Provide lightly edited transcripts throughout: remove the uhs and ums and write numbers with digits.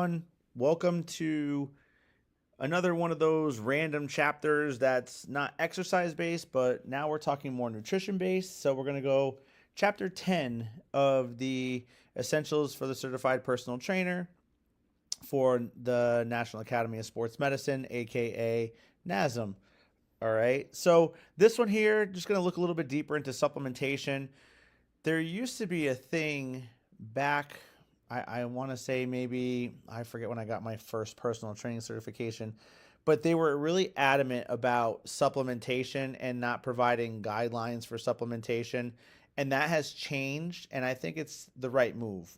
everyone. Welcome to another one of those random chapters that's not exercise based, but now we're talking more nutrition based. So we're going to go chapter 10 of the Essentials for the Certified Personal Trainer for the National Academy of Sports Medicine, aka Nasm. All right. So this one here, just going to look a little bit deeper into supplementation. There used to be a thing back, I want to say maybe, I forget when I got my first personal training certification, but they were really adamant about supplementation and not providing guidelines for supplementation. And that has changed. And I think it's the right move.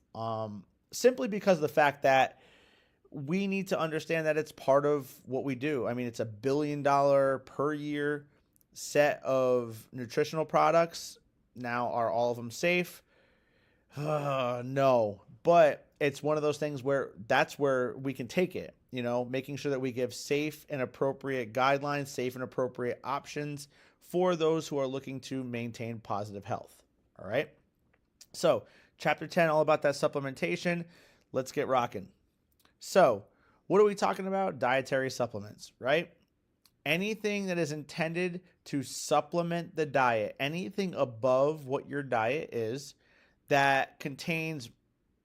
Simply because of the fact that we need to understand that it's part of what we do. I mean, it's $1 billion per year set of nutritional products. Now, are all of them safe? No, but it's one of those things where that's where we can take it, making sure that we give safe and appropriate guidelines, safe and appropriate options for those who are looking to maintain positive health. All right. So chapter 10, all about that supplementation. Let's get rocking. So what are we talking about? Dietary supplements, right? Anything that is intended to supplement the diet, anything above what your diet is that contains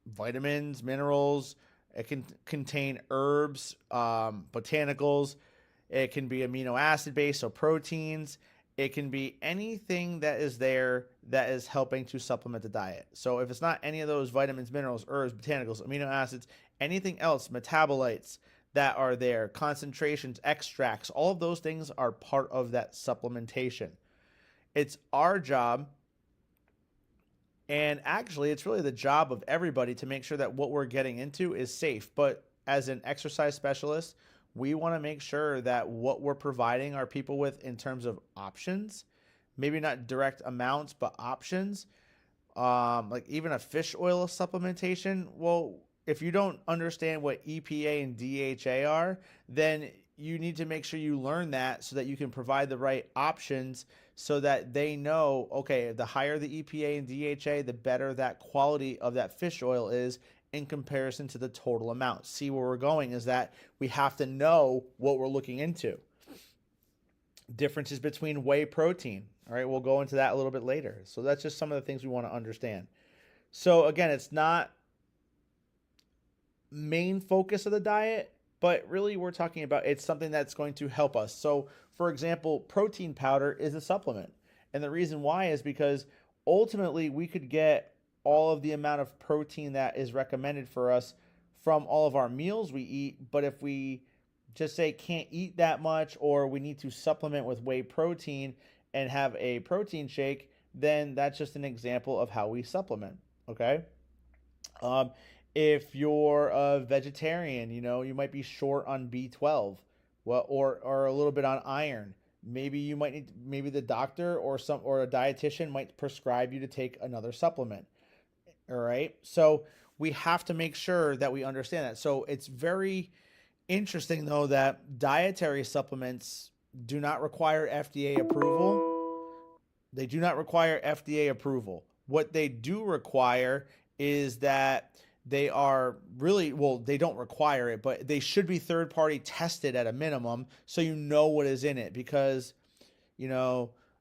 vitamins, minerals, it can contain herbs, botanicals, it can be amino acid based, so proteins, it can be anything that is there that is helping to supplement the diet. So if it's not any of those vitamins, minerals, herbs, botanicals, amino acids, anything else, metabolites that are there, concentrations, extracts, all of those things are part of that supplementation. It's our job, and actually it's really the job of everybody, to make sure that what we're getting into is safe. But as an exercise specialist, we want to make sure that what we're providing our people with in terms of options, maybe not direct amounts, but options, like even a fish oil supplementation. Well, if you don't understand what EPA and DHA are, then you need to make sure you learn that so that you can provide the right options, so that they know, okay, the higher the EPA and DHA, the better that quality of that fish oil is in comparison to the total amount. See, where we're going is that we have to know what we're looking into. Differences between whey protein. All right, we'll go into that a little bit later. So that's just some of the things we want to understand. So again, it's not main focus of the diet, but really we're talking about it's something that's going to help us. So for example, protein powder is a supplement. And the reason why is because ultimately we could get all of the amount of protein that is recommended for us from all of our meals we eat. But if we just say can't eat that much, or we need to supplement with whey protein and have a protein shake, then that's just an example of how we supplement. Okay. If you're a vegetarian, you might be short on B12, well, or a little bit on iron. Maybe you might need, maybe the doctor or a dietitian might prescribe you to take another supplement. All right. So we have to make sure that we understand that. So it's very interesting though that dietary supplements do not require FDA approval. They do not require FDA approval. What they do require is that they are really, well, they don't require it, but they should be third party tested at a minimum, so you know what is in it. Because,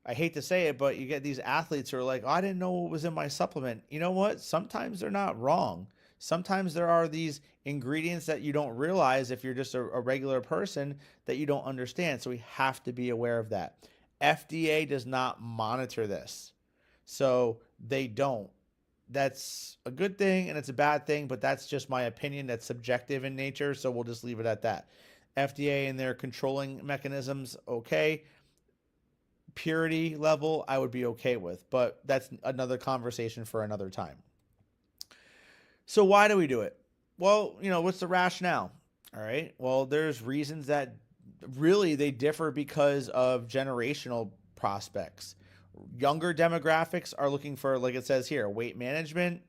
I hate to say it, but you get these athletes who are like, oh, I didn't know what was in my supplement. You know what? Sometimes they're not wrong. Sometimes there are these ingredients that you don't realize, if you're just a regular person, that you don't understand. So we have to be aware of that. FDA does not monitor this. So they don't. That's a good thing and it's a bad thing, but that's just my opinion. That's subjective in nature, so we'll just leave it at that. FDA and their controlling mechanisms, okay. Purity level, I would be okay with, but that's another conversation for another time. So why do we do it? Well, what's the rationale? All right. Well, there's reasons that really they differ because of generational prospects. Younger demographics are looking for, like it says here, weight management,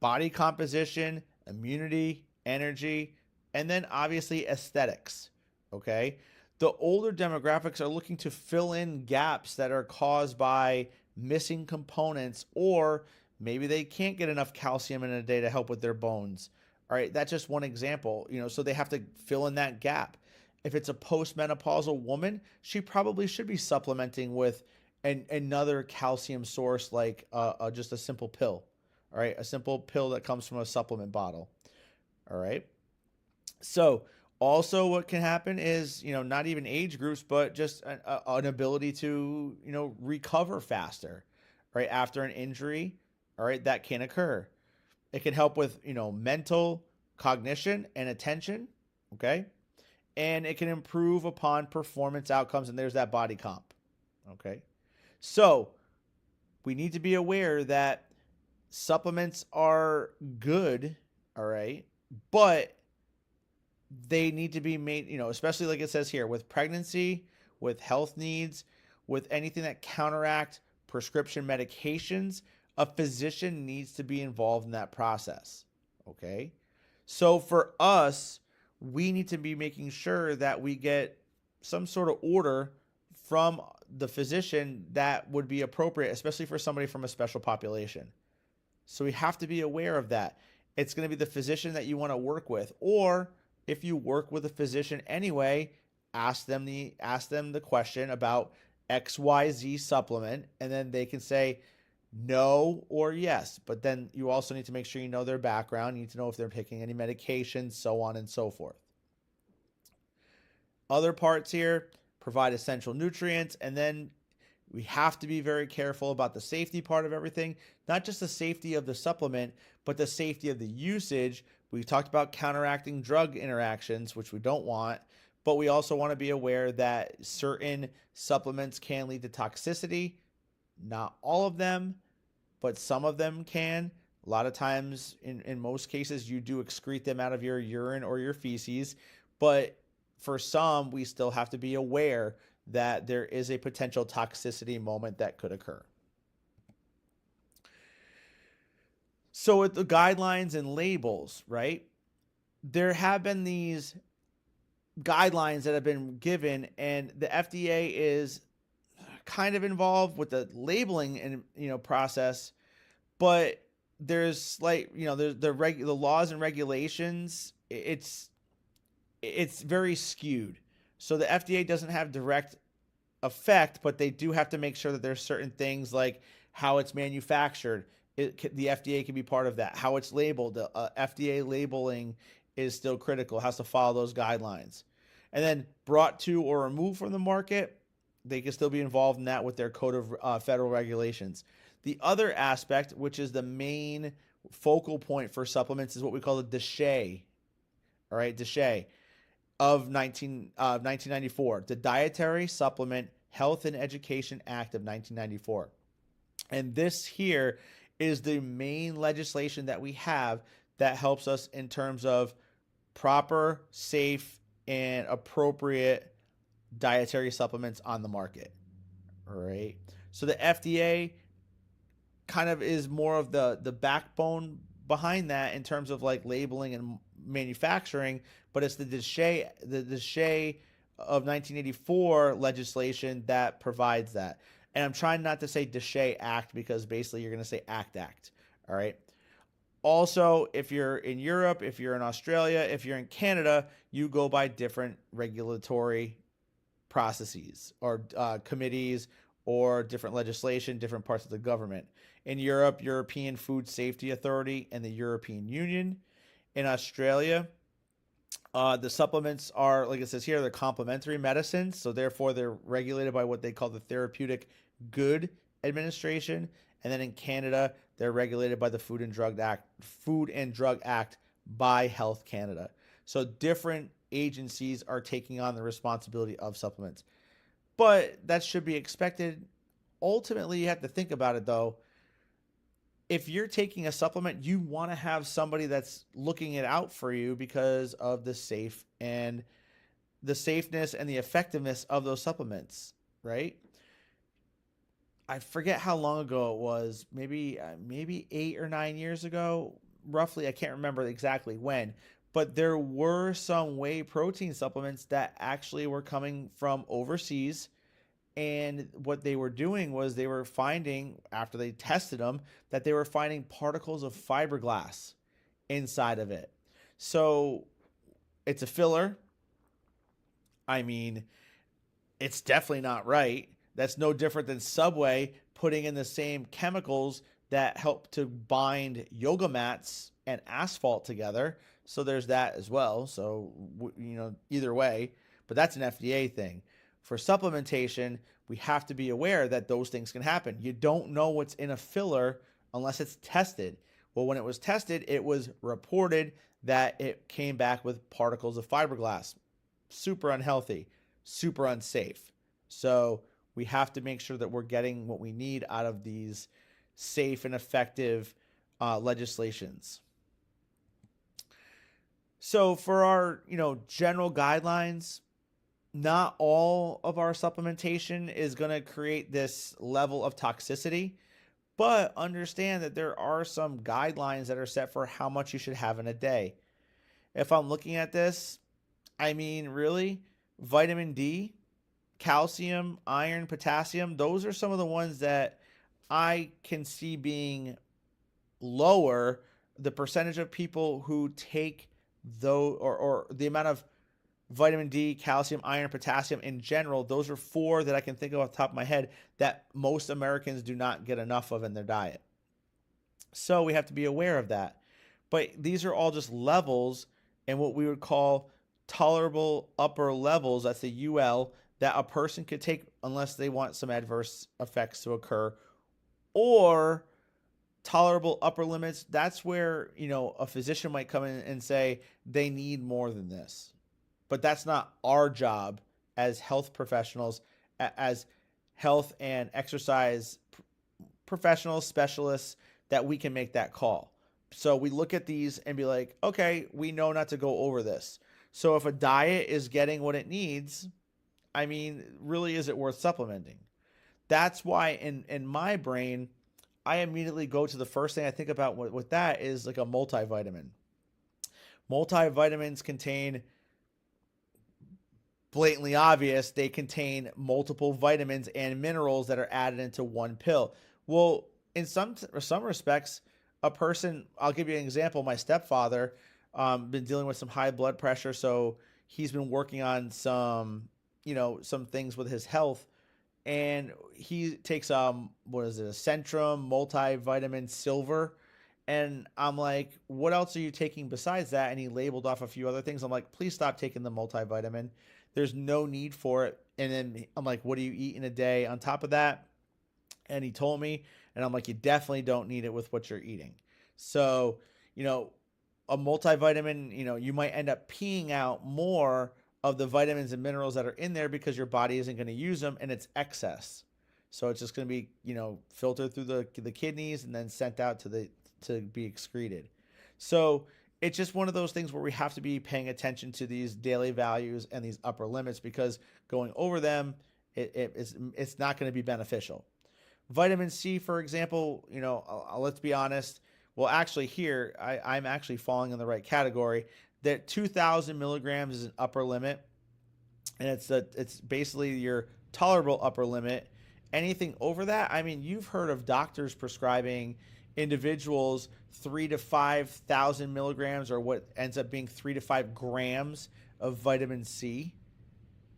body composition, immunity, energy, and then obviously aesthetics. Okay. The older demographics are looking to fill in gaps that are caused by missing components, or maybe they can't get enough calcium in a day to help with their bones. All right, that's just one example, so they have to fill in that gap. If it's a postmenopausal woman, she probably should be supplementing with another calcium source, like just a simple pill. All right, a simple pill that comes from a supplement bottle. All right. So also what can happen is, not even age groups, but just an ability to, recover faster, right? After an injury, all right, that can occur. It can help with, mental cognition and attention, okay? And it can improve upon performance outcomes, and there's that body comp, okay? So we need to be aware that supplements are good, all right, but they need to be made, especially like it says here, with pregnancy, with health needs, with anything that counteract prescription medications, a physician needs to be involved in that process. Okay. So for us, we need to be making sure that we get some sort of order from the physician that would be appropriate, especially for somebody from a special population. So we have to be aware of that. It's going to be the physician that you want to work with, or if you work with a physician anyway, ask them the question about XYZ supplement, and then they can say no or yes. But then you also need to make sure you know their background. You need to know if they're taking any medications, so on and so forth. Other parts here, provide essential nutrients, and then we have to be very careful about the safety part of everything, not just the safety of the supplement, but the safety of the usage. We talked about counteracting drug interactions, which we don't want, but we also want to be aware that certain supplements can lead to toxicity. Not all of them, but some of them can. A lot of times, in most cases, you do excrete them out of your urine or your feces, but for some, we still have to be aware that there is a potential toxicity moment that could occur. So with the guidelines and labels, right, there have been these guidelines that have been given, and the FDA is kind of involved with the labeling and process, but there's there's the laws and regulations. It's very skewed. So the FDA doesn't have direct effect, but they do have to make sure that there's certain things like how it's manufactured. The FDA can be part of that. How it's labeled, the FDA labeling is still critical, has to follow those guidelines. And then brought to or removed from the market, they can still be involved in that with their code of federal regulations. The other aspect, which is the main focal point for supplements, is what we call the DSHEA. All right, DSHEA of 1994, the Dietary Supplement Health and Education Act of 1994. And this here is the main legislation that we have that helps us in terms of proper, safe, and appropriate dietary supplements on the market. All right. So the FDA kind of is more of the backbone behind that in terms of like labeling and manufacturing, but it's the DSHEA of 1984 legislation that provides that. And I'm trying not to say DSHEA Act because basically you're going to say Act. All right. Also, if you're in Europe, if you're in Australia, if you're in Canada, you go by different regulatory processes or committees or different legislation, different parts of the government. In Europe, European Food Safety Authority and the European Union. In Australia, the supplements are, like it says here, they're complementary medicines. So therefore, they're regulated by what they call the Therapeutic Good Administration. And then in Canada, they're regulated by the Food and Drug Act by Health Canada. So different agencies are taking on the responsibility of supplements. But that should be expected. Ultimately, you have to think about it though. If you're taking a supplement, you want to have somebody that's looking it out for you because of the safeness and the effectiveness of those supplements, right? I forget how long ago it was, maybe 8 or 9 years ago, roughly. I can't remember exactly when, but there were some whey protein supplements that actually were coming from overseas. And what they were doing was they were finding, after they tested them, that they were finding particles of fiberglass inside of it. So it's a filler. I mean, it's definitely not right. That's no different than Subway putting in the same chemicals that help to bind yoga mats and asphalt together. So there's that as well. So, either way, but that's an FDA thing. For supplementation, we have to be aware that those things can happen. You don't know what's in a filler unless it's tested. Well, when it was tested, it was reported that it came back with particles of fiberglass. Super unhealthy, super unsafe. So we have to make sure that we're getting what we need out of these safe and effective legislations. So for our, general guidelines, not all of our supplementation is going to create this level of toxicity, but understand that there are some guidelines that are set for how much you should have in a day. If I'm looking at this, I mean, really, vitamin D, calcium, iron, potassium, those are some of the ones that I can see being lower. The percentage of people who take those, or the amount of vitamin D, calcium, iron, potassium in general, those are 4 that I can think of off the top of my head that most Americans do not get enough of in their diet. So we have to be aware of that. But these are all just levels and what we would call tolerable upper levels, that's the UL, that a person could take unless they want some adverse effects to occur, or tolerable upper limits. That's where, a physician might come in and say they need more than this. But that's not our job as health professionals, as health and exercise professionals, specialists, that we can make that call. So we look at these and be like, okay, we know not to go over this. So if a diet is getting what it needs, I mean, really, is it worth supplementing? That's why in my brain, I immediately go to the first thing I think about with that is like a multivitamin. Multivitamins contain, blatantly obvious, they contain multiple vitamins and minerals that are added into one pill. Well, in some respects, a person, I'll give you an example. My stepfather been dealing with some high blood pressure, so he's been working on some things with his health, and he takes a Centrum multivitamin silver, and I'm like, what else are you taking besides that? And he labeled off a few other things. I'm like, please stop taking the multivitamin. There's no need for it. And then I'm like, what do you eat in a day on top of that? And he told me, and I'm like, you definitely don't need it with what you're eating. So, a multivitamin, you might end up peeing out more of the vitamins and minerals that are in there because your body isn't going to use them and it's excess. So it's just going to be, filtered through the kidneys and then sent out to be excreted. So it's just one of those things where we have to be paying attention to these daily values and these upper limits, because going over them, it's not going to be beneficial. Vitamin C, for example, let's be honest. Well, actually here, I'm actually falling in the right category. That 2,000 milligrams is an upper limit, and it's basically your tolerable upper limit. Anything over that, I mean, you've heard of doctors prescribing individuals 3,000 to 5,000 milligrams, or what ends up being 3 to 5 grams of vitamin C,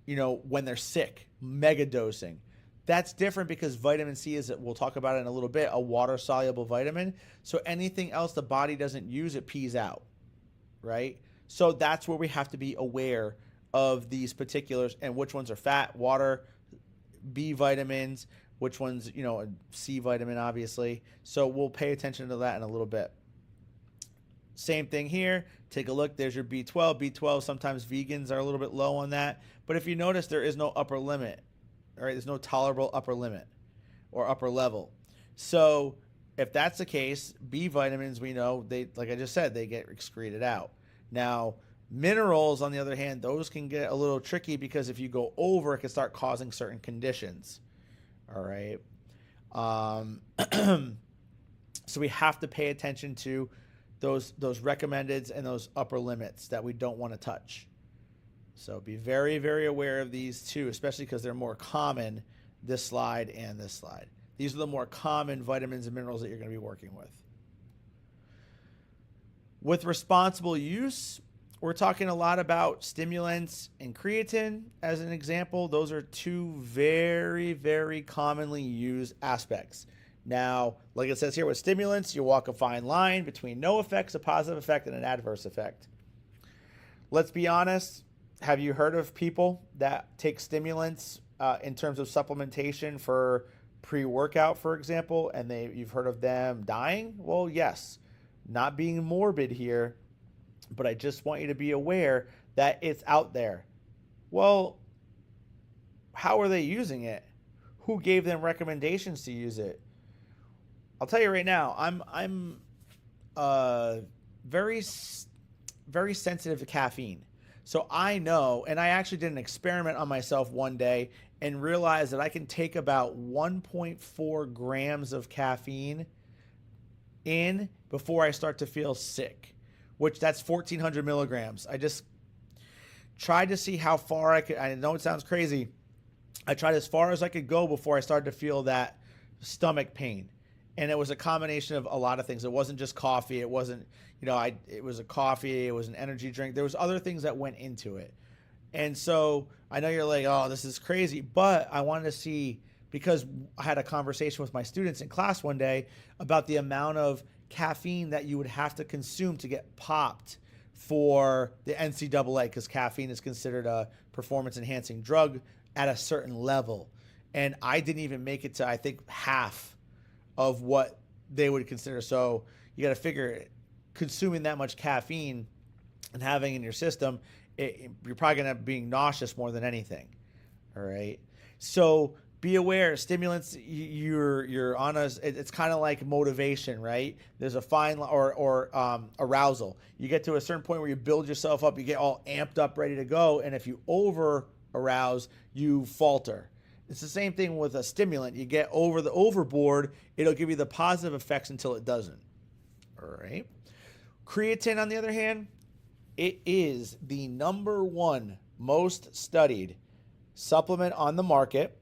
when they're sick, mega dosing. That's different because vitamin C is, we'll talk about it in a little bit, a water-soluble vitamin. So anything else the body doesn't use, it pees out, right? So that's where we have to be aware of these particulars and which ones are fat, water, B vitamins, which ones, a C vitamin, obviously. So we'll pay attention to that in a little bit. Same thing here. Take a look. There's your B12. B12, sometimes vegans are a little bit low on that. But if you notice, there is no upper limit. All right, there's no tolerable upper limit or upper level. So if that's the case, B vitamins, we know, they, like I just said, they get excreted out. Now, minerals, on the other hand, those can get a little tricky because if you go over, it can start causing certain conditions. All right. So we have to pay attention to those recommendeds and those upper limits that we don't want to touch. So be very, very aware of these too, especially because they're more common, this slide and this slide. These are the more common vitamins and minerals that you're going to be working with. With responsible use, we're talking a lot about stimulants and creatine as an example. Those are two very, very commonly used aspects. Now, like it says here with stimulants, you walk a fine line between no effects, a positive effect, and an adverse effect. Let's be honest. Have you heard of people that take stimulants in terms of supplementation for pre-workout, for example, and you've heard of them dying? Well, yes. Not being morbid here, but I just want you to be aware that it's out there. Well, how are they using it? Who gave them recommendations to use it? I'll tell you right now, I'm very sensitive to caffeine. So I know, and I actually did an experiment on myself one day and realized that I can take about 1.4 grams of caffeine in before I start to feel sick, which that's 1,400 milligrams. I just tried to see how far I could. I know it sounds crazy. I tried as far as I could go before I started to feel that stomach pain. And it was a combination of a lot of things. It wasn't just coffee. It wasn't, it was a coffee. It was an energy drink. There was other things that went into it. And so I know you're like, oh, this is crazy. But I wanted to see, because I had a conversation with my students in class one day about the amount of caffeine that you would have to consume to get popped for the NCAA, because caffeine is considered a performance enhancing drug at a certain level. And I didn't even make it to, I think, half of what they would consider. So you got to figure, consuming that much caffeine and having in your system, you're probably going to be nauseous more than anything. All right. So be aware, stimulants, you're on it's kind of like motivation, right? There's a fine or arousal. You get to a certain point where you build yourself up, you get all amped up, ready to go. And if you over arouse, you falter. It's the same thing with a stimulant. You get overboard, it'll give you the positive effects until it doesn't. All right. Creatine, on the other hand, it is the number one most studied supplement on the market.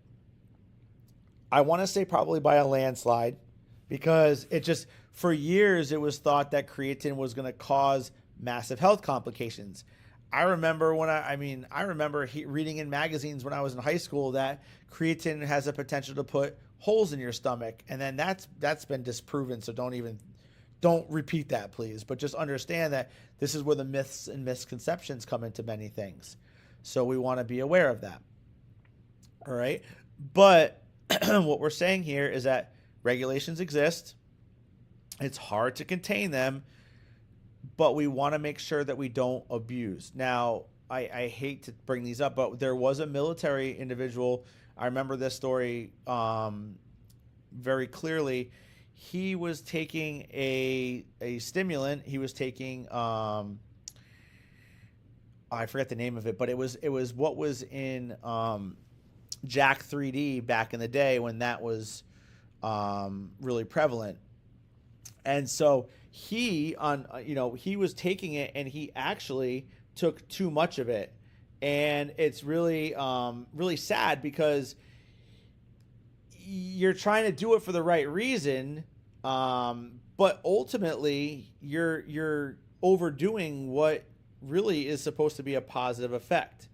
I want to say probably by a landslide, because it just, for years, it was thought that creatine was going to cause massive health complications. I remember reading in magazines when I was in high school that creatine has a potential to put holes in your stomach, and then that's been disproven. So don't repeat that, please. But just understand that this is where the myths and misconceptions come into many things. So we want to be aware of that. All right, but what we're saying here is that regulations exist. It's hard to contain them, but we want to make sure that we don't abuse. Now, I hate to bring these up, but there was a military individual. I remember this story very clearly. He was taking a stimulant. He was taking I forget the name of it, but it was what was in Jack 3D back in the day when that was really prevalent. And so he was taking it, and he actually took too much of it. And it's really really sad, because you're trying to do it for the right reason, but ultimately you're overdoing what really is supposed to be a positive effect.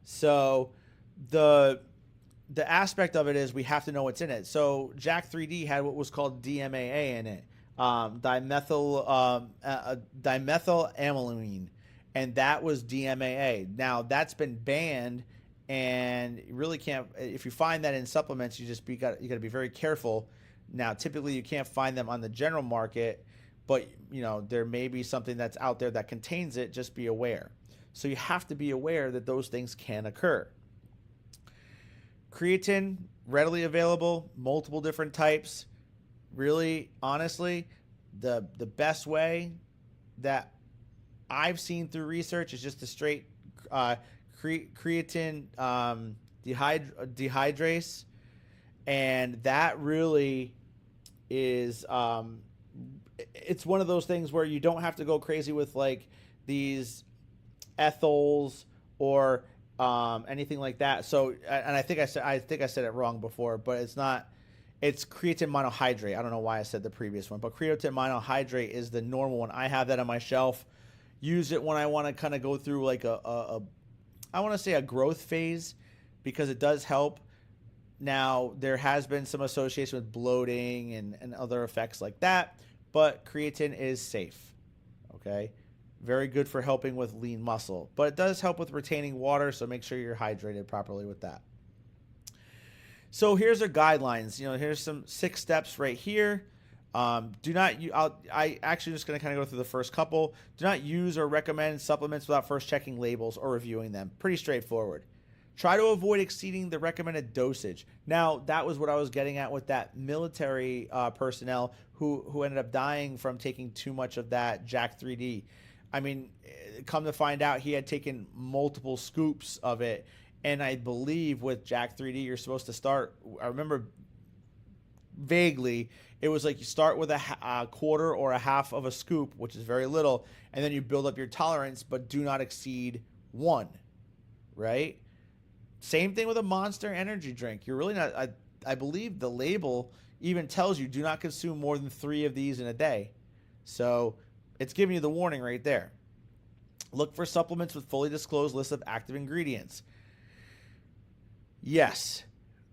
So the aspect of it is we have to know what's in it. So Jack 3D had what was called DMAA in it, dimethylamine, and that was DMAA. Now that's been banned, and you really can't. If you find that in supplements, you got to be very careful. Now, typically you can't find them on the general market, but there may be something that's out there that contains it. Just be aware. So you have to be aware that those things can occur. Creatine, readily available, multiple different types. Really, honestly, the best way that I've seen through research is just a straight creatine dehydrase, and that really is it's one of those things where you don't have to go crazy with like these ethyls or anything like that. So, and I think I said it wrong before, but it's not It's creatine monohydrate. I don't know why I said the previous one, but creatine monohydrate is the normal one. I have that on my shelf. Use it when I want to kind of go through like I want to say a growth phase, because it does help. Now, there has been some association with bloating and other effects like that, but creatine is safe, okay? Very good for helping with lean muscle, but it does help with retaining water, so make sure you're hydrated properly with that. So here's our guidelines. Here's some 6 steps right here. Do not, I actually just going to kind of go through the first couple. Do not use or recommend supplements without first checking labels or reviewing them. Pretty straightforward. Try to avoid exceeding the recommended dosage. Now, that was what I was getting at with that military personnel who ended up dying from taking too much of that Jack 3D. I mean, come to find out, he had taken multiple scoops of it. And I believe with Jack 3D, you're supposed to start, I remember vaguely, it was like you start with a quarter or a half of a scoop, which is very little, and then you build up your tolerance, but do not exceed 1, right? Same thing with a Monster energy drink. You're really not, I believe the label even tells you do not consume more than 3 of these in a day. So it's giving you the warning right there. Look for supplements with fully disclosed lists of active ingredients. Yes.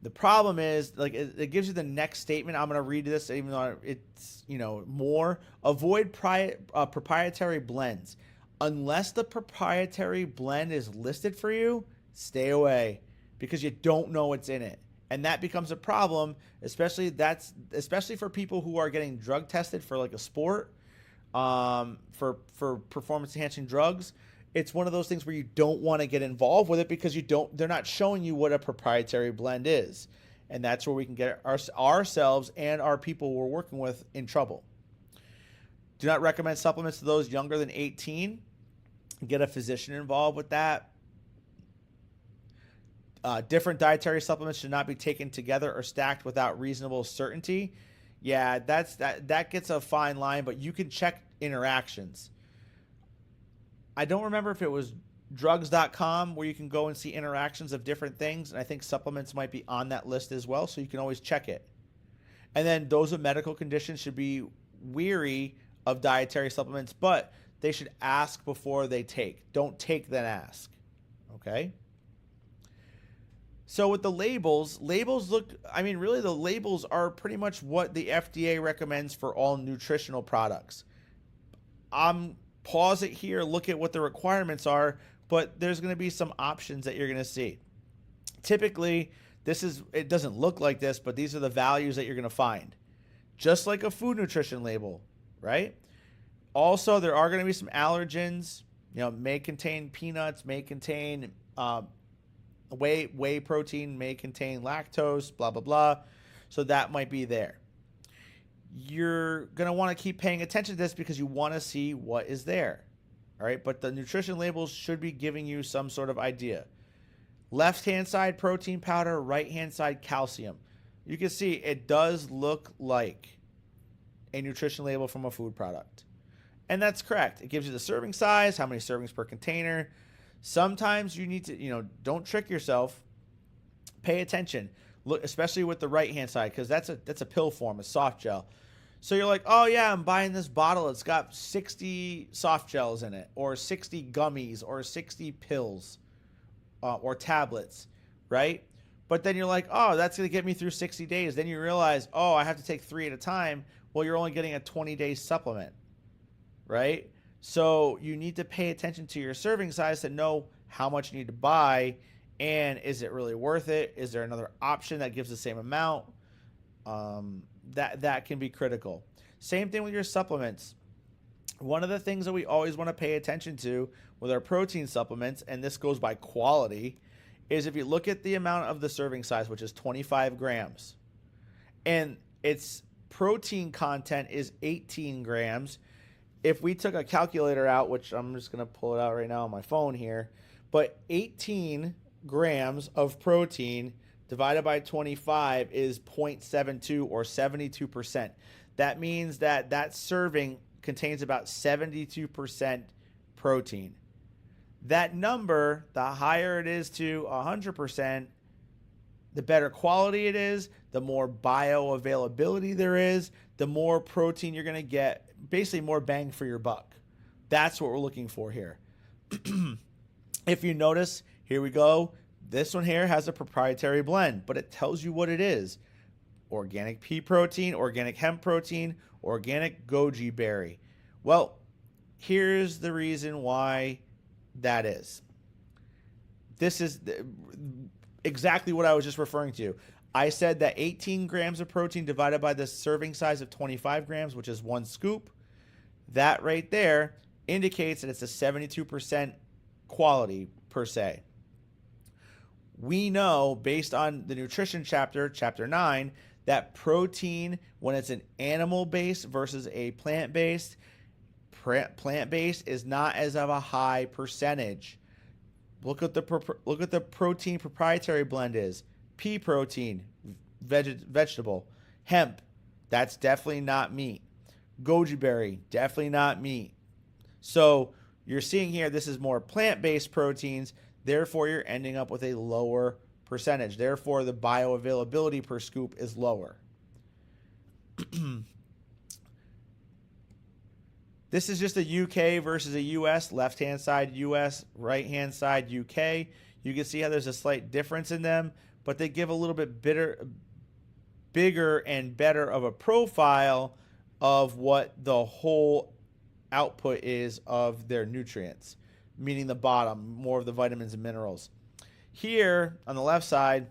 The problem is, like, it gives you the next statement. I'm going to read this, even though it's, more. Avoid proprietary blends. Unless the proprietary blend is listed for you, stay away, because you don't know what's in it. And that becomes a problem, especially for people who are getting drug tested for like a sport, for performance enhancing drugs. It's one of those things where you don't want to get involved with it because they're not showing you what a proprietary blend is. And that's where we can get ourselves and our people we're working with in trouble. Do not recommend supplements to those younger than 18. Get a physician involved with that. Different dietary supplements should not be taken together or stacked without reasonable certainty. Yeah, that gets a fine line, but you can check interactions. I don't remember if it was drugs.com where you can go and see interactions of different things, and I think supplements might be on that list as well, so you can always check it. And then those with medical conditions should be weary of dietary supplements, but they should ask before they take. Don't take, then ask. Okay? So with the labels look, really the labels are pretty much what the FDA recommends for all nutritional products. Pause it here, look at what the requirements are, but there's going to be some options that you're going to see. Typically, it doesn't look like this, but these are the values that you're going to find. Just like a food nutrition label, right? Also, there are going to be some allergens, may contain peanuts, may contain whey protein, may contain lactose, blah, blah, blah. So that might be there. You're going to want to keep paying attention to this because you want to see what is there. All right. But the nutrition labels should be giving you some sort of idea. Left-hand side protein powder, right-hand side calcium. You can see it does look like a nutrition label from a food product. And that's correct. It gives you the serving size, how many servings per container. Sometimes you need to, don't trick yourself. Pay attention. Look, especially with the right-hand side, because that's a pill form, a soft gel. So you're like, oh yeah, I'm buying this bottle. It's got 60 soft gels in it, or 60 gummies, or 60 pills, or tablets, right? But then you're like, oh, that's going to get me through 60 days. Then you realize, oh, I have to take 3 at a time. Well, you're only getting a 20-day supplement, right? So you need to pay attention to your serving size to know how much you need to buy, and is it really worth it? Is there another option that gives the same amount? That can be critical. Same thing with your supplements. One of the things that we always want to pay attention to with our protein supplements, and this goes by quality, is if you look at the amount of the serving size, which is 25 grams, and its protein content is 18 grams. If we took a calculator out, which I'm just going to pull it out right now on my phone here, but 18 grams of protein divided by 25 is 0.72 or 72%. That means that serving contains about 72% protein. That number, the higher it is to 100%, the better quality it is, the more bioavailability there is, the more protein you're going to get, basically more bang for your buck. That's what we're looking for here. If you notice, here we go. This one here has a proprietary blend, but it tells you what it is. Organic pea protein, organic hemp protein, organic goji berry. Well, here's the reason why that is. This is exactly what I was just referring to. I said that 18 grams of protein divided by the serving size of 25 grams, which is one scoop, that right there indicates that it's a 72% quality per se. We know, based on the nutrition chapter, chapter 9, that protein, when it's an animal-based versus a plant-based, plant-based is not as of a high percentage. Look at the protein proprietary blend is. Pea protein, vegetable. Hemp, that's definitely not meat. Goji berry, definitely not meat. So you're seeing here, this is more plant-based proteins. Therefore, you're ending up with a lower percentage. Therefore, the bioavailability per scoop is lower. This is just a UK versus a US. Left-hand side US, right-hand side UK. You can see how there's a slight difference in them, but they give a little bit bigger and better of a profile of what the whole output is of their nutrients, meaning the bottom, more of the vitamins and minerals. Here on the left side,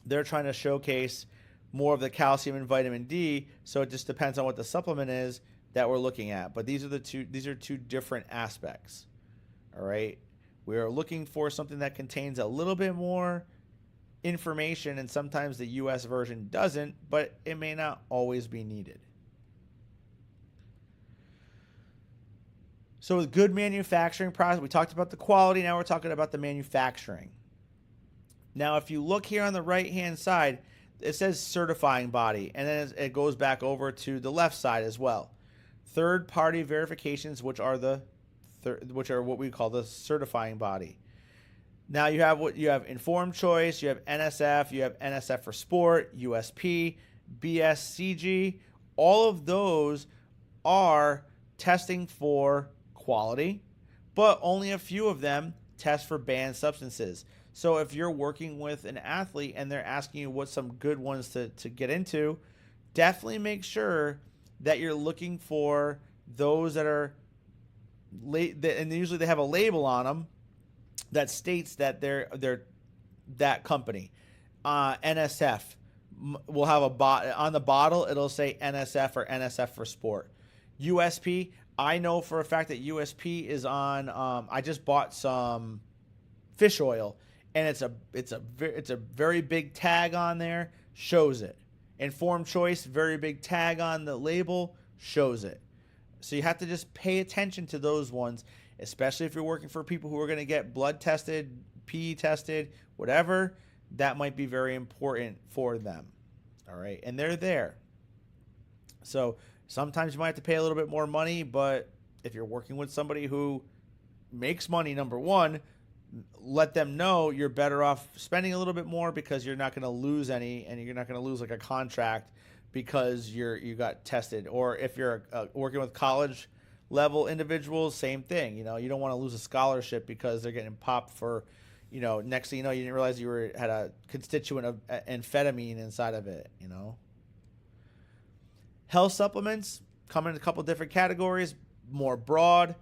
they're trying to showcase more of the calcium and vitamin D, so it just depends on what the supplement is that we're looking at. But these are two different aspects. All right, we are looking for something that contains a little bit more information, and sometimes the US version doesn't, but it may not always be needed. So with good manufacturing process, we talked about the quality, now we're talking about the manufacturing. Now, if you look here on the right-hand side, it says certifying body, and then it goes back over to the left side as well. Third-party verifications, which are what we call the certifying body. Now you have Informed Choice, you have NSF, you have NSF for Sport, USP, BSCG. All of those are testing for quality, but only a few of them test for banned substances. So if you're working with an athlete and they're asking you what's some good ones to get into, definitely make sure that you're looking for those that are and usually they have a label on them that states that they're that company. NSF will have on the bottle, it'll say NSF or NSF for Sport. USP, I know for a fact that USP is on. I just bought some fish oil, and it's a very big tag on there, shows it. Informed Choice, very big tag on the label, shows it. So you have to just pay attention to those ones, especially if you're working for people who are going to get blood tested, PE tested, whatever. That might be very important for them. All right, and they're there. So sometimes you might have to pay a little bit more money, but if you're working with somebody who makes money, number one, let them know you're better off spending a little bit more because you're not going to lose any, and you're not going to lose like a contract because you got tested. Or if you're working with college level individuals, same thing. You don't want to lose a scholarship because they're getting popped for, next thing you know, you didn't realize you had a constituent of amphetamine inside of it. Health supplements come in a couple different categories, more broad,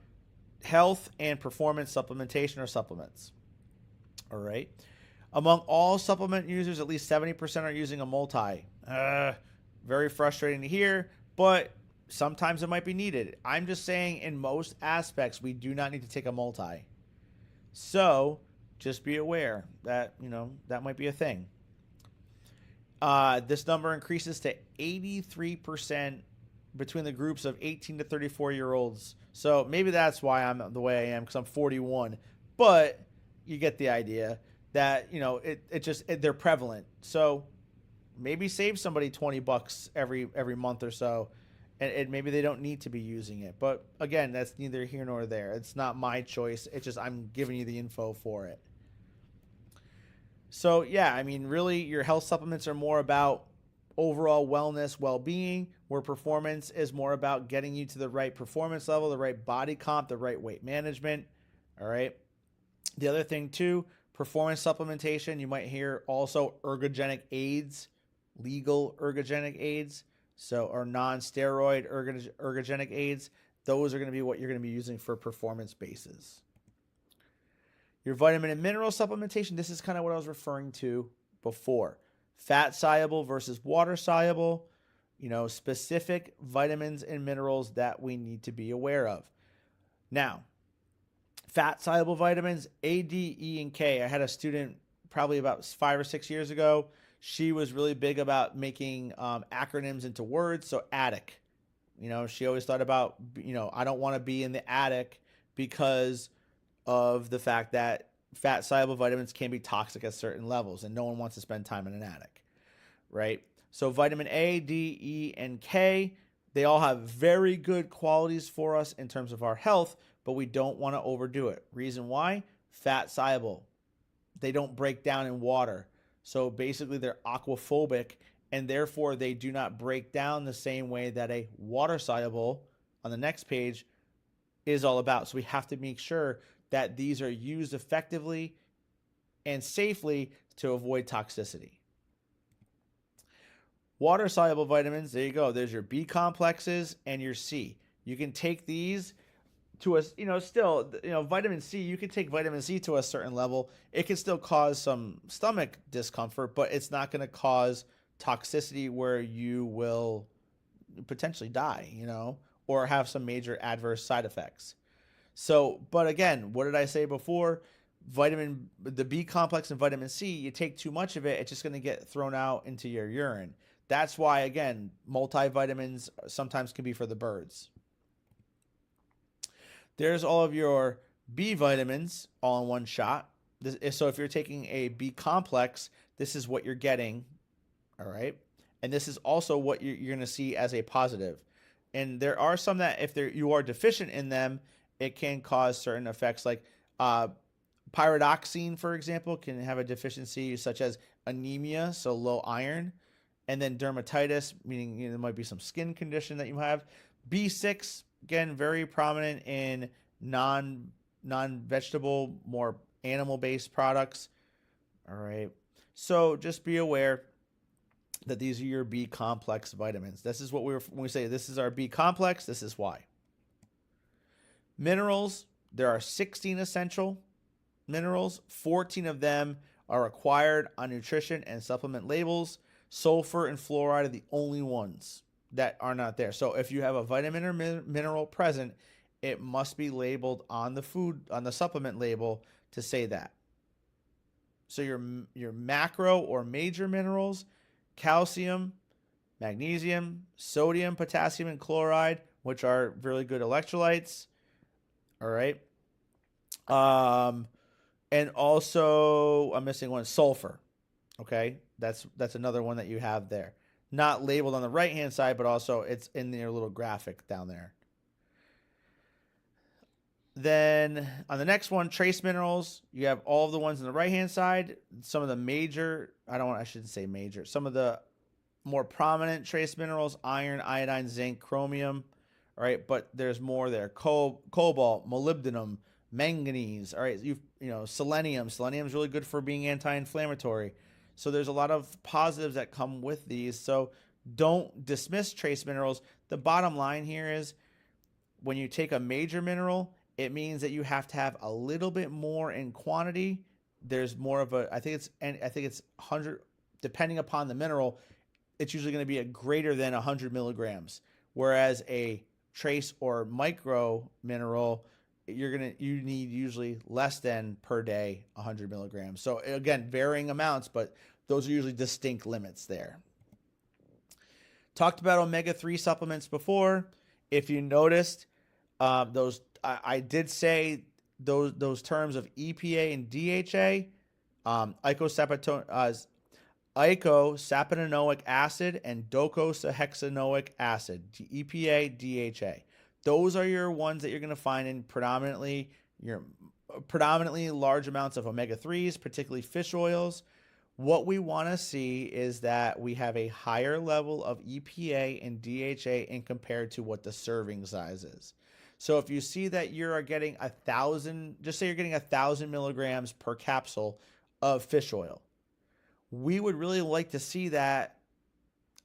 health and performance supplementation or supplements. All right. Among all supplement users, at least 70% are using a multi. Very frustrating to hear, but sometimes it might be needed. I'm just saying in most aspects, we do not need to take a multi. So just be aware that, that might be a thing. This number increases to 83% between the groups of 18 to 34-year-olds. So maybe that's why I'm the way I am, because I'm 41. But you get the idea that, they're prevalent. So maybe save somebody $20 every month or so, and maybe they don't need to be using it. But again, that's neither here nor there. It's not my choice. It's just I'm giving you the info for it. So yeah, really your health supplements are more about overall wellness, well-being, where performance is more about getting you to the right performance level, the right body comp, the right weight management. All right. The other thing too, performance supplementation, you might hear also ergogenic aids, legal ergogenic aids, so or non-steroid ergogenic aids. Those are going to be what you're going to be using for performance bases. Your vitamin and mineral supplementation, this is kind of what I was referring to before. Fat soluble versus water soluble, specific vitamins and minerals that we need to be aware of. Now, fat soluble vitamins, A, D, E, and K. I had a student probably about 5 or 6 years ago. She was really big about making acronyms into words. So attic, she always thought about, I don't want to be in the attic because of the fact that fat soluble vitamins can be toxic at certain levels, and no one wants to spend time in an attic, right? So vitamin A, D, E, and K, they all have very good qualities for us in terms of our health, but we don't want to overdo it. Reason why? Fat soluble. They don't break down in water. So basically they're aquaphobic, and therefore they do not break down the same way that a water soluble on the next page is all about. So we have to make sure that these are used effectively and safely to avoid toxicity. Water soluble vitamins, there you go. There's your B complexes and your C. You can take these to a, vitamin C, you can take vitamin C to a certain level. It can still cause some stomach discomfort, but it's not going to cause toxicity where you will potentially die, or have some major adverse side effects. So, but again, what did I say before? The B complex and vitamin C, you take too much of it, it's just going to get thrown out into your urine. That's why, again, multivitamins sometimes can be for the birds. There's all of your B vitamins all in one shot. So if you're taking a B complex, this is what you're getting, all right? And this is also what you're going to see as a positive. And there are some that if you are deficient in them, it can cause certain effects like pyridoxine, for example, can have a deficiency such as anemia, so low iron, and then dermatitis, meaning there might be some skin condition that you have. B6, again, very prominent in non-vegetable, more animal-based products. All right. So just be aware that these are your B complex vitamins. This is what when we say this is our B complex, this is why. Minerals, there are 16 essential minerals. 14 of them are required on nutrition and supplement labels. Sulfur and fluoride are the only ones that are not there. So if you have a vitamin or mineral present, it must be labeled on the supplement label to say that. So your macro or major minerals, calcium, magnesium, sodium, potassium, and chloride, which are really good electrolytes. All right. And also I'm missing one, sulfur. Okay. That's another one that you have there. Not labeled on the right-hand side, but also it's in your little graphic down there. Then on the next one, trace minerals, you have all of the ones on the right-hand side. Some of the major, I shouldn't say major, some of the more prominent trace minerals, iron, iodine, zinc, chromium. All right, but there's more there. Cobalt, molybdenum, manganese. All right, selenium. Selenium is really good for being anti-inflammatory. So there's a lot of positives that come with these. So don't dismiss trace minerals. The bottom line here is when you take a major mineral, it means that you have to have a little bit more in quantity. There's more of I think it's 100, depending upon the mineral, it's usually going to be a greater than 100 milligrams. Whereas a trace or micro mineral, you need usually less than per day 100 milligrams. So again, varying amounts, but those are usually distinct limits there. Talked about omega-3 supplements before. If you noticed, those I did say those terms of EPA and DHA, eicosapenoic acid and docosahexaenoic acid, EPA, DHA. Those are your ones that you're going to find in predominantly large amounts of omega-3s, particularly fish oils. What we want to see is that we have a higher level of EPA and DHA in compared to what the serving size is. So if you see that you're getting 1,000, just say you're getting 1,000 milligrams per capsule of fish oil, we would really like to see that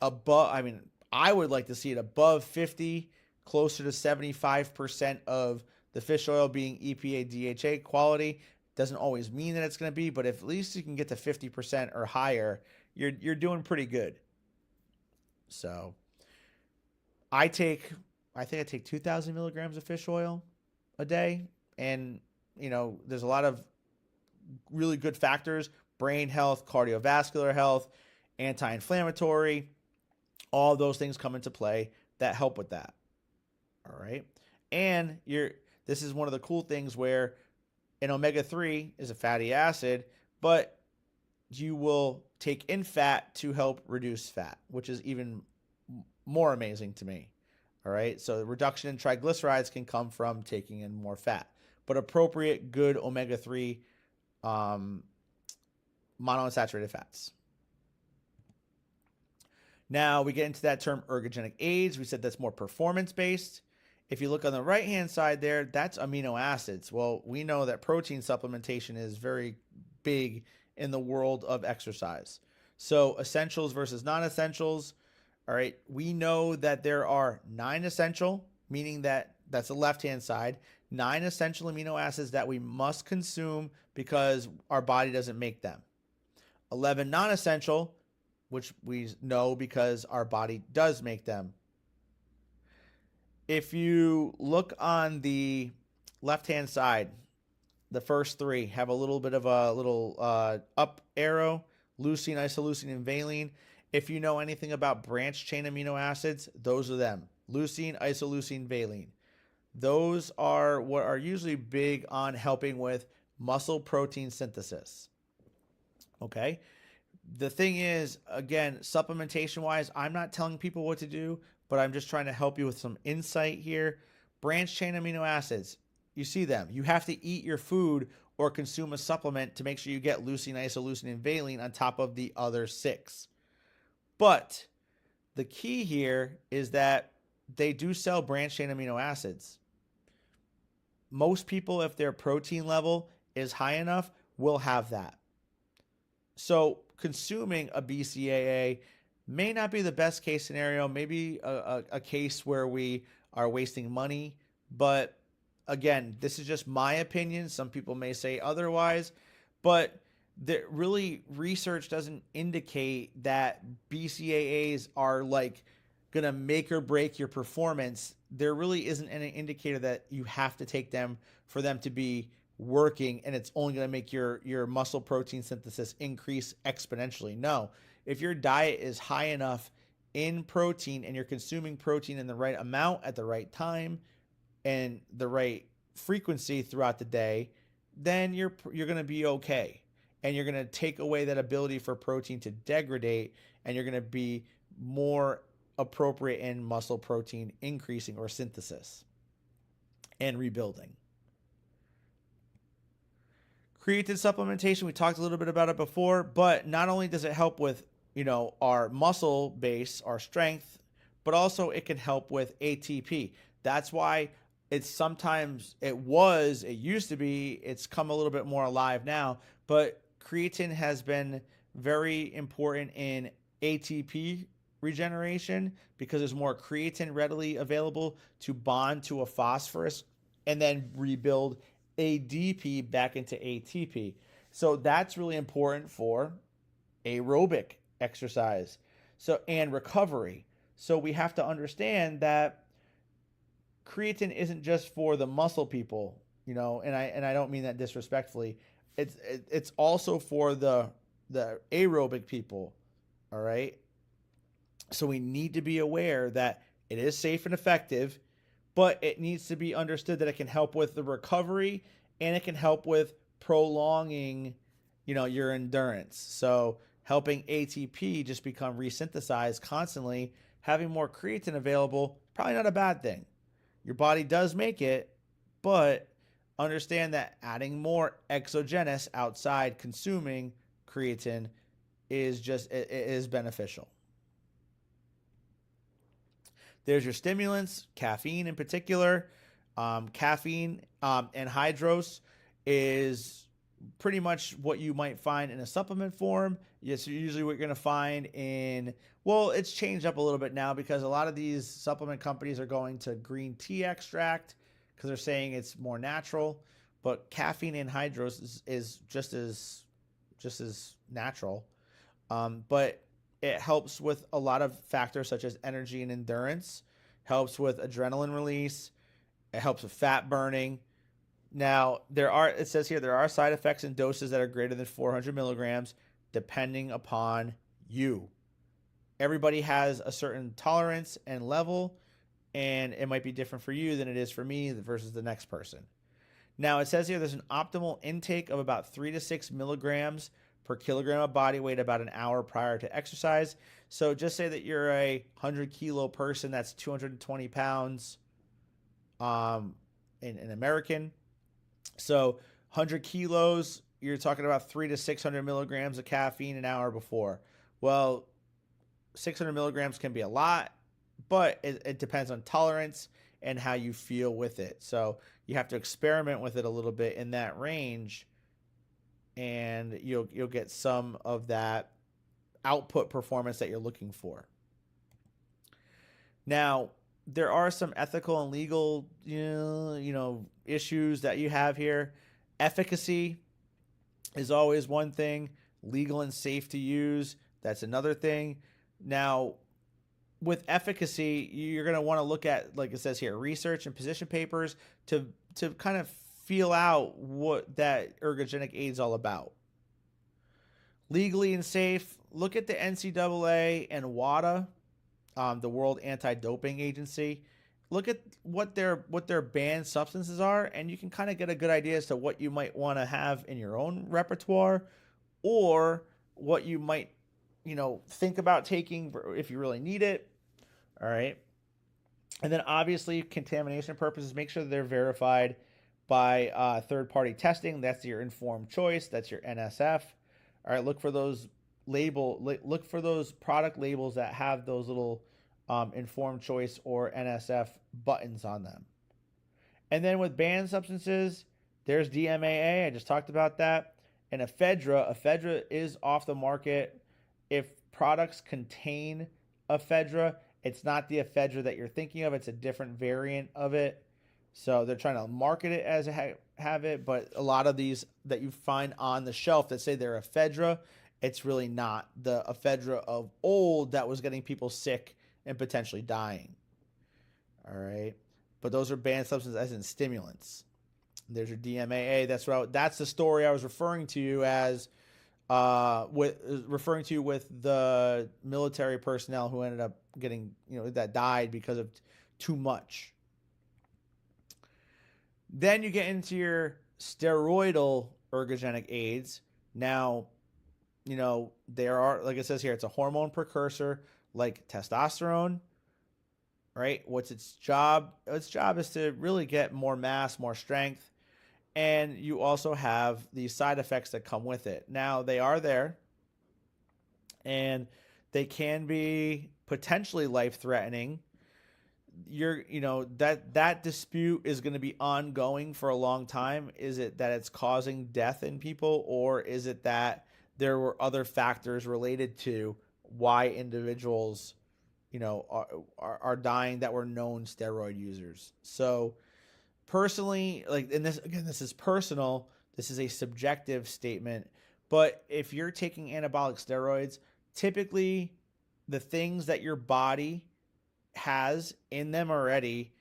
above, I would like to see it above 50, closer to 75% of the fish oil being EPA, DHA quality. Doesn't always mean that it's going to be, but if at least you can get to 50% or higher, you're doing pretty good. So I think I take 2,000 milligrams of fish oil a day, and there's a lot of really good factors: brain health, cardiovascular health, anti-inflammatory. All those things come into play that help with that. All right, and this is one of the cool things where an omega-3 is a fatty acid, but you will take in fat to help reduce fat, which is even more amazing to me. All right, so the reduction in triglycerides can come from taking in more fat, but appropriate, good omega-3 monounsaturated fats. Now we get into that term ergogenic aids. We said that's more performance-based. If you look on the right-hand side there, that's amino acids. Well, we know that protein supplementation is very big in the world of exercise. So essentials versus non-essentials. All right, we know that there are 9 essential, meaning that's the left-hand side, 9 essential amino acids that we must consume because our body doesn't make them. 11 non-essential, which we know because our body does make them. If you look on the left-hand side, the first 3 have a little bit of a little up arrow: leucine, isoleucine, and valine. If you know anything about branch chain amino acids, those are them: leucine, isoleucine, valine. Those are what are usually big on helping with muscle protein synthesis. Okay? The thing is, again, supplementation-wise, I'm not telling people what to do, but I'm just trying to help you with some insight here. Branch chain amino acids, you see them. You have to eat your food or consume a supplement to make sure you get leucine, isoleucine, and valine on top of the other 6. But the key here is that they do sell branch chain amino acids. Most people, if their protein level is high enough, will have that. So consuming a BCAA may not be the best case scenario, maybe a case where we are wasting money. But again, this is just my opinion. Some people may say otherwise, but research doesn't indicate that BCAAs are like going to make or break your performance. There really isn't any indicator that you have to take them for them to be working, and it's only going to make your muscle protein synthesis increase exponentially. No, if your diet is high enough in protein and you're consuming protein in the right amount at the right time and the right frequency throughout the day, then you're going to be okay. And you're going to take away that ability for protein to degrade, and you're going to be more appropriate in muscle protein increasing or synthesis and rebuilding. Creatine supplementation, we talked a little bit about it before, but not only does it help with, our muscle base, our strength, but also it can help with ATP. That's why it's sometimes, it used to be, it's come a little bit more alive now, but creatine has been very important in ATP regeneration because there's more creatine readily available to bond to a phosphorus and then rebuild ADP back into ATP. So that's really important for aerobic exercise and recovery. So we have to understand that creatine isn't just for the muscle people, and I don't mean that disrespectfully. It's also for the aerobic people. All right. So we need to be aware that it is safe and effective, but it needs to be understood that it can help with the recovery and it can help with prolonging, your endurance. So helping ATP just become resynthesized constantly, having more creatine available, probably not a bad thing. Your body does make it, but understand that adding more exogenous outside consuming creatine it is beneficial. There's your stimulants, caffeine in particular. Caffeine anhydrous is pretty much what you might find in a supplement form. Yes, usually what you're going to find in, well, it's changed up a little bit now because a lot of these supplement companies are going to green tea extract because they're saying it's more natural. But caffeine anhydrous is just as natural. But it helps with a lot of factors such as energy and endurance, helps with adrenaline release, it helps with fat burning. Now, it says here there are side effects in doses that are greater than 400 milligrams, depending upon you. Everybody has a certain tolerance and level, and it might be different for you than it is for me versus the next person. Now, it says here there's an optimal intake of about 3 to 6 milligrams per kilogram of body weight about an hour prior to exercise. So just say that you're a 100-kilo person, that's 220 pounds in American. So 100 kilos, you're talking about 300 to 600 milligrams of caffeine an hour before. Well, 600 milligrams can be a lot, but it depends on tolerance and how you feel with it. So you have to experiment with it a little bit in that range, and you'll get some of that output performance that you're looking for. Now, there are some ethical and legal, issues that you have here. Efficacy is always one thing. Legal and safe to use, that's another thing. Now, with efficacy, you're going to want to look at, like it says here, research and position papers to kind of feel out what that ergogenic aid is all about. Legally and safe, look at the NCAA and WADA, the World Anti-Doping Agency. Look at what their banned substances are, and you can kind of get a good idea as to what you might want to have in your own repertoire, or what you might, think about taking if you really need it. All right. And then obviously contamination purposes, make sure that they're verified by third-party testing. That's your informed choice. That's your NSF. All right. Look for those product labels that have those little informed choice or NSF buttons on them. And then with banned substances, there's DMAA. I just talked about that. And ephedra is off the market. If products contain ephedra, it's not the ephedra that you're thinking of. It's a different variant of it. So they're trying to market it as have it, but a lot of these that you find on the shelf that say they're ephedra, it's really not the ephedra of old that was getting people sick and potentially dying. All right. But those are banned substances as in stimulants. There's your DMAA. That's the story I was referring to you as, with the military personnel who ended up getting, that died because of too much. Then you get into your steroidal ergogenic aids. Now, there are, like it says here, it's a hormone precursor like testosterone, right? What's its job? Its job is to really get more mass, more strength. And you also have the side effects that come with it. Now, they are there, and they can be potentially life-threatening. That dispute is going to be ongoing for a long time. Is it that it's causing death in people, or is it that there were other factors related to why individuals, are dying that were known steroid users? So personally, this is personal. This is a subjective statement. But if you're taking anabolic steroids, typically the things that your body has in them already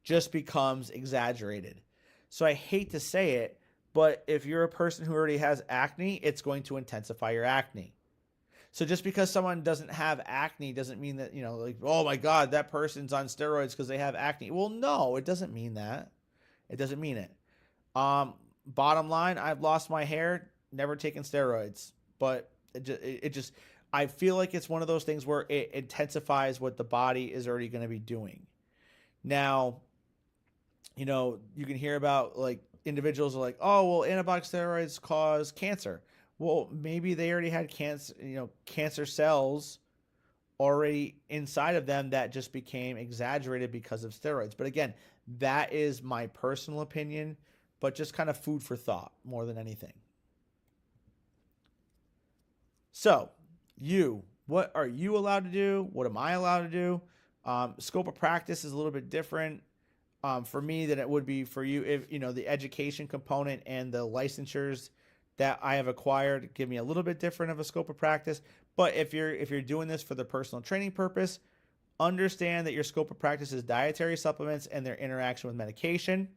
just becomes exaggerated. So I hate to say it, but if you're a person who already has acne, it's going to intensify your acne. So just because someone doesn't have acne doesn't mean that, oh my God, that person's on steroids because they have acne. Well, no, it doesn't mean that. It doesn't mean it. Bottom line, I've lost my hair, never taken steroids, but I feel like it's one of those things where it intensifies what the body is already going to be doing. Now, you can hear about individuals are like, oh, well, anabolic steroids cause cancer. Well, maybe they already had cancer, cancer cells already inside of them that just became exaggerated because of steroids. But again, that is my personal opinion, but just kind of food for thought more than anything. So, what are you allowed to do? What am I allowed to do? Scope of practice is a little bit different for me than it would be for you. If the education component and the licensures that I have acquired give me a little bit different of a scope of practice. But if you're doing this for the personal training purpose, understand that your scope of practice is dietary supplements and their interaction with medication.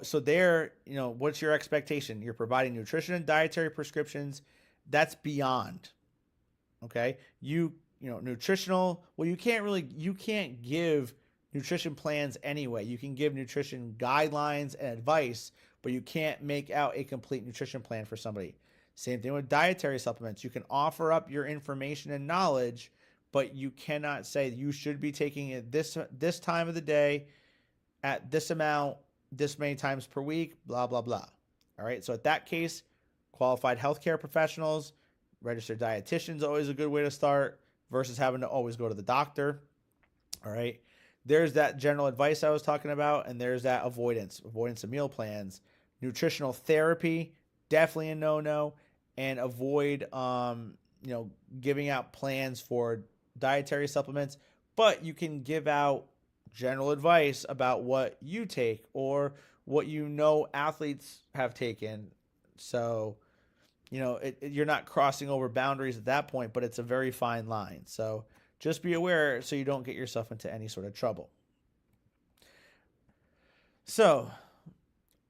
So there, what's your expectation? You're providing nutrition and dietary prescriptions. That's beyond. Okay. Nutritional, well, you can't give nutrition plans anyway. You can give nutrition guidelines and advice, but you can't make out a complete nutrition plan for somebody. Same thing with dietary supplements. You can offer up your information and knowledge, but you cannot say you should be taking it this time of the day at this amount, this many times per week, blah, blah, blah. All right. So at that case, qualified healthcare professionals, registered dietitians, always a good way to start versus having to always go to the doctor. All right. There's that general advice I was talking about, and there's that avoidance of meal plans. Nutritional therapy, definitely a no-no, and avoid, giving out plans for dietary supplements, but you can give out general advice about what you take or what athletes have taken. So, you're not crossing over boundaries at that point, but it's a very fine line. So just be aware so you don't get yourself into any sort of trouble. So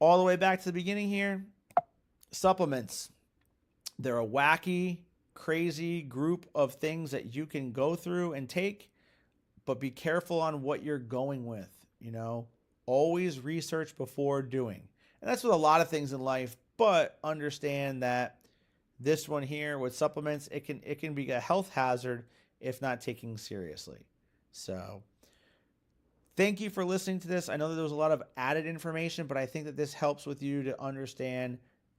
all the way back to the beginning here, supplements. They're a wacky, crazy group of things that you can go through and take, but be careful on what you're going with. Always research before doing. And that's with a lot of things in life, but understand that this one here with supplements, it can be a health hazard if not taken seriously. So thank you for listening to this. I know that there was a lot of added information, but I think that this helps with you to understand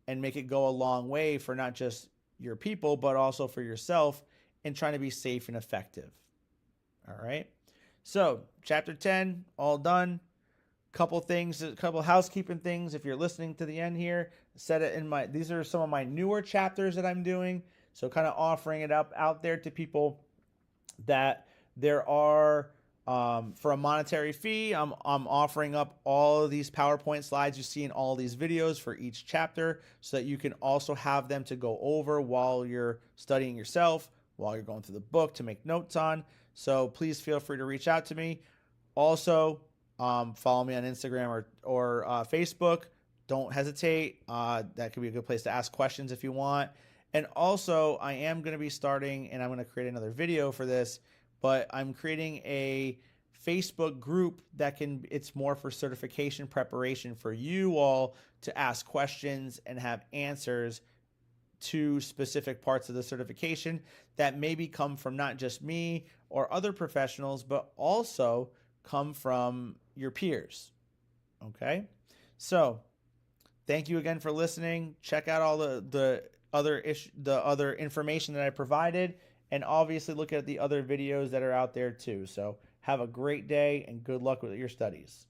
and make it go a long way for not just your people, but also for yourself in trying to be safe and effective. All right. So chapter 10, all done. Couple housekeeping things. If you're listening to the end here, these are some of my newer chapters that I'm doing. So kind of offering it up out there to people that there are, for a monetary fee, I'm offering up all of these PowerPoint slides you see in all these videos for each chapter so that you can also have them to go over while you're studying yourself, while you're going through the book to make notes on. So please feel free to reach out to me. Also, follow me on Instagram or Facebook. Don't hesitate. That could be a good place to ask questions if you want. And also, I am going to be starting, and I'm going to create another video for this, but I'm creating a Facebook group it's more for certification preparation for you all to ask questions and have answers to specific parts of the certification that maybe come from not just me or other professionals, but also come from your peers. Okay? So, thank you again for listening. Check out all the other information that I provided, and obviously look at the other videos that are out there too. So have a great day and good luck with your studies.